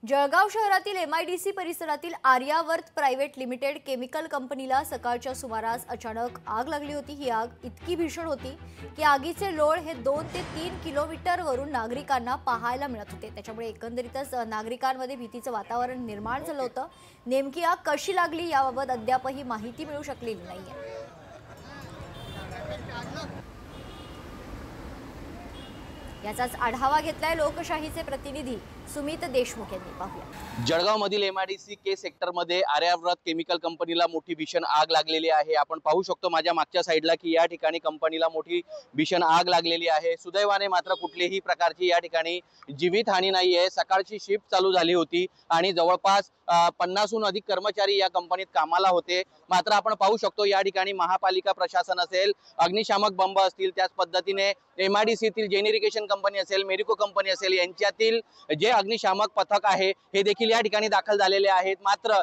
जळगाव शहरातील एमआयडीसी परिसरातील Aryavart private limited chemical कंपनीला सकाळच्या सुमारास अचानक आग लागली होती। ही आग इतकी भीषण होती की आगीचे लोळ हे 2 ते 3 किलोमीटरवरून नागरिकांना पाहायला मिळत होते। त्याच्यामुळे एकंदरीतच नागरिकांमध्ये भीतीचं वातावरण निर्माण झालं होतं। नेमकी आग कशी लागली याबाबत अद्यापही माहिती मिळू शकलेली नाहीये। याचाच आढावा घेतलाय लोकशाहीचे प्रतिनिधी सुमित देशमुख यांनी। पाहूया। जळगाव मधील एमआयडीसी के सेक्टर मध्ये आर्यावर्त केमिकल कंपनीला मोठी भीषण आग लागलेली आहे। आपण पाहू शकतो माझ्या मागच्या साइडला की या ठिकाणी कंपनीला मोठी भीषण आग लागलेली आहे। सुदैवाने मात्र कुठलीही प्रकारची या ठिकाणी जीवितहानी नाहीये। सकाळची शिफ्ट चालू झाली होती आणि जवळपास 50हून अधिक कर्मचारी या कंपनीत कामाला होते। मात्र आपण पाहू शकतो या ठिकाणी महापालिका प्रशासन असेल, अग्निशामक बंब असतील, त्याच पद्धतीने एमआयडीसीतील जेनेरिकेशन कंपनी असेल, मेरिको कंपनी असेल, यांच्यातील जे अग्निशामक पथक आहे हे देखील या ठिकाणी दाखल झालेले आहेत। मात्र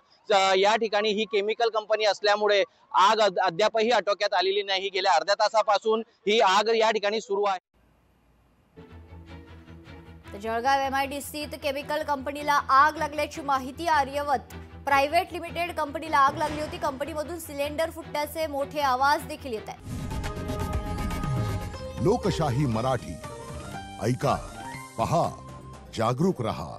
या ठिकाणी ही केमिकल कंपनी असल्यामुळे आग अद्यापही आटोक्यात आलेली नाही। गेल्या अर्ध्या तासापासून ही आग या ठिकाणी सुरू आहे। जळगाव एमआयडीसी केमिकल कंपनीला आग लागल्याची माहिती आर्यावर्त प्रायव्हेट लिमिटेड कंपनीला आग लागली होती। कंपनीमधून सिलेंडर फुटण्याचे मोठे आवाज देखील येत आहेत। लोकशाही मराठी ऐका, पहा, जागरूक रहा।